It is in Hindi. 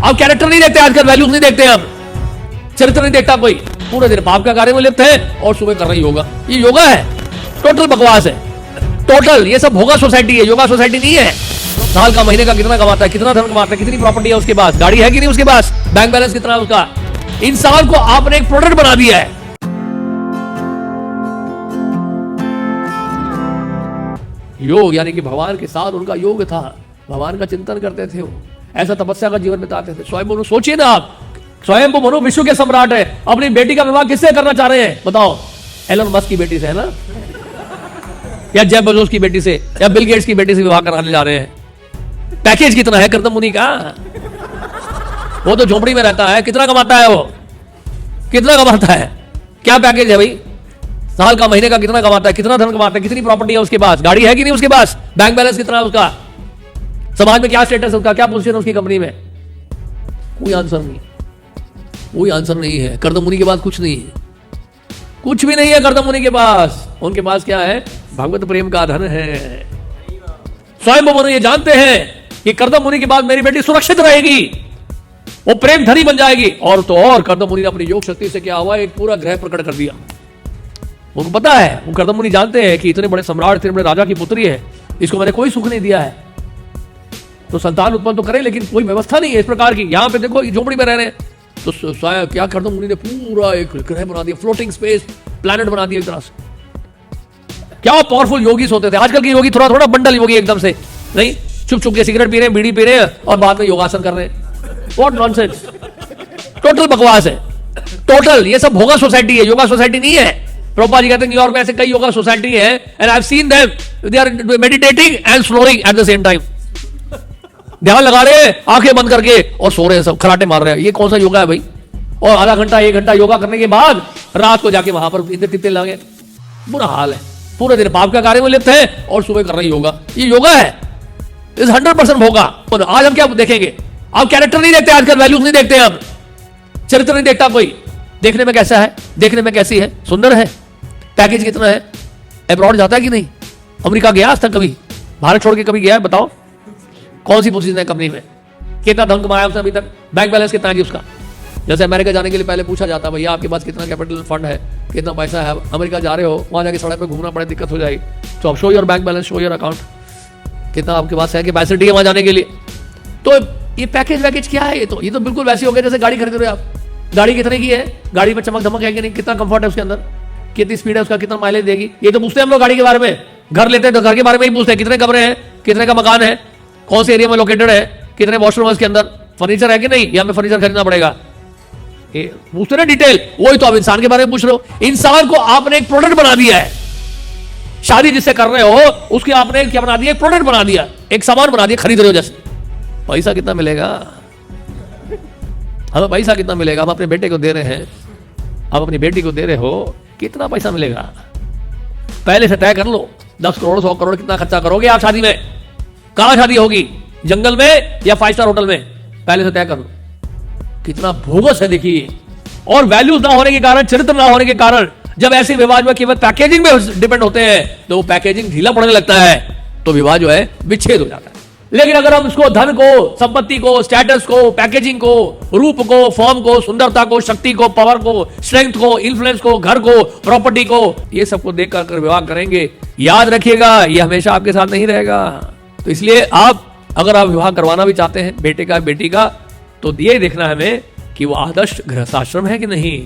अब कैरेक्टर नहीं देखते, आजकल वैल्यूज नहीं देखते, हम चरित्र नहीं देखता कोई। पूरे दिन पाप का कार्य में लिप्त है और सुबह कर रही योगा। ये योगा है? टोटल बकवास है, टोटल। ये सब भोगा सोसाइटी है, योगा सोसाइटी नहीं है। साल का महीने का कितना कमाता है, कितना धन कमाता है, कितनी प्रॉपर्टी है उसके पास, गाड़ी है कि नहीं उसके पास, बैंक बैलेंस कितना है उसका। इंसान को आपने एक प्रोडक्ट बना दिया है। योग यानी कि भगवान के साथ उनका योग था, भगवान का चिंतन करते थे वो, ऐसा तपस्या का जीवन बिताते थे। स्वयं मनु सोचिए ना आप, स्वयं मनु विश्व के सम्राट है, अपनी बेटी का विवाह किससे करना चाह रहे हैं बताओ? एलन मस्क की बेटी से है ना, या जेफ बेजोस की बेटी से, या बिल गेट्स की बेटी से विवाह कराने जा रहे हैं। पैकेज कितना है कर्दम मुनि का? वो तो झोपड़ी में रहता है, कितना कमाता है वो, कितना कमाता है, क्या पैकेज है भाई? साल का महीने का कितना कमाता है, कितना धन कमाता है, कितनी प्रॉपर्टी है उसके पास, गाड़ी है कि नहीं उसके पास, बैंक बैलेंस कितना है उसका, समाज में क्या स्टेटस है उसका, क्या पोजीशन है उसकी कंपनी में? कोई आंसर नहीं, कोई आंसर नहीं है। कर्दम मुनि के पास कुछ नहीं है, कुछ भी नहीं है कर्दम मुनि के पास। उनके पास क्या है? भगवत प्रेम का धन है। स्वयं मनु ये जानते हैं कि कर्दम मुनि के बाद मेरी बेटी सुरक्षित रहेगी, वो प्रेम धनी बन जाएगी। और तो और कर्दम मुनि ने अपनी योग शक्ति से क्या हुआ, एक पूरा ग्रह प्रकट कर दिया। उनको पता है, वो कर्दम मुनि जानते हैं कि इतने बड़े सम्राट, इतने बड़े राजा की पुत्री है, इसको मैंने कोई सुख नहीं दिया है, तो संतान उत्पन्न तो करें, लेकिन कोई व्यवस्था नहीं है इस प्रकार की। यहां पे देखो झोपड़ी में रह रहे हैं, तो क्या कर्दम मुनि ने पूरा एक ग्रह बना दिया, फ्लोटिंग स्पेस प्लैनेट बना दिया एक तरह से। क्या पावरफुल योगी होते थे। आजकल के योगी थोड़ा थोड़ा बंडल योगी, एकदम से नहीं, चुप चुप के सिगरेट पी रहे हैं, बीड़ी पी रहे हैं और बाद में योगासन कर रहे हैं। व्हाट नॉनसेंस, टोटल बकवास है, टोटल। ये सब भोगा सोसाइटी है, योगा सोसाइटी नहीं है। प्रभुपाद जी कहते हैं न्यूयॉर्क में ऐसे कई योगा सोसाइटी है, and I have seen them, they are meditating and snoring at the same time. ध्यान लगा रहे हैं आंखें बंद करके और सो रहे हैं, सब खराटे मार रहे हैं। ये कौन सा योगा है भाई? और आधा घंटा एक घंटा योगा करने के बाद रात को जाके वहां पर इतने तित्ते लगे, बुरा हाल है। पूरे दिन पाप का कार्य में लिप्त है और सुबह कर रहे योगा। ये योगा है? इस 100% भोगा। आज हम क्या देखेंगे? आप कैरेक्टर नहीं देखते, आजकल वैल्यूज नहीं देखते, हम चरित्र नहीं देखता कोई। देखने में कैसा है, देखने में कैसी है, सुंदर है, पैकेज कितना है, अब्रॉड जाता है कि नहीं, अमेरिका गया आज तक कभी, भारत छोड़ के कभी गया है बताओ? कौन सी पोजीशन है कंपनी में, कितना धन कमाया उसने अभी तक, बैंक बैलेंस कितना है उसका? जैसे अमेरिका जाने के लिए पहले पूछा जाता भैया आपके पास कितना कैपिटल फंड है, कितना पैसा है। अमेरिका जा रहे हो, वहां जाके सड़क पे घूमना बड़ी दिक्कत हो जाएगी, तो आप show your bank balance, show your account, कितना आपके पास है, कैपेसिटी है वहां जाने के लिए। तो ये पैकेज वैकेज क्या है? ये तो बिल्कुल वैसे हो गया जैसे गाड़ी खरीद रहे हो आप। गाड़ी कितने की है, गाड़ी में चमक धमक है कि नहीं, कितना कंफर्ट है उसके अंदर, कितनी स्पीड है उसका, कितना माइलेज देगी, ये तो पूछते हैं हम लोग गाड़ी के बारे में। घर लेते हैं तो घर के बारे में ही पूछते हैं, कितने कमरे हैं, कितने का मकान है, कौन से एरिया में लोकेटेड है, कितने वॉशरूम है उसके अंदर, फर्नीचर है कि नहीं, या हमें फर्नीचर खरीदना पड़ेगा, पूछते ना डिटेल। वही तो आप इंसान के बारे में पूछ रहे हो। इंसान को आपने एक प्रोडक्ट बना दिया है। शादी जिससे कर रहे हो उसकी आपने क्या बना दिया? एक प्रोडक्ट बना दिया, एक सामान बना दिया, खरीद रहे हो जैसे। पैसा कितना मिलेगा हमें? पैसा कितना मिलेगा? हम अपने बेटे को दे रहे हैं, आप अपनी बेटी को दे रहे हो, कितना पैसा मिलेगा? पहले से तय कर लो, 10 करोड़ 100 करोड़ कितना खर्चा करोगे आप शादी में? कहां शादी होगी, जंगल में या 5 स्टार होटल में? पहले से तय कर लो। कितना भोगस है देखिए। और वैल्यूज ना होने के कारण, चरित्र ना होने के कारण, जब ऐसे विवाह में केवल पैकेजिंग में डिपेंड होते हैं तो वो पैकेजिंग ढीला पड़ने लगता है, तो विवाह जो है विच्छेद हो जाता है। लेकिन अगर हम इसको धन को, संपत्ति को, स्टेटस को, पैकेजिंग को, रूप को, फॉर्म को, सुंदरता को, शक्ति को, पावर को, स्ट्रेंथ को, इन्फ्लुएंस को, घर को, प्रॉपर्टी को, ये सबको देख कर विवाह करेंगे, याद रखिएगा ये हमेशा आपके साथ नहीं रहेगा। तो इसलिए अगर आप विवाह करवाना भी चाहते हैं बेटे का, बेटी का, तो ये देखना हमें कि वो आदर्श गृहस्थाश्रम है कि नहीं।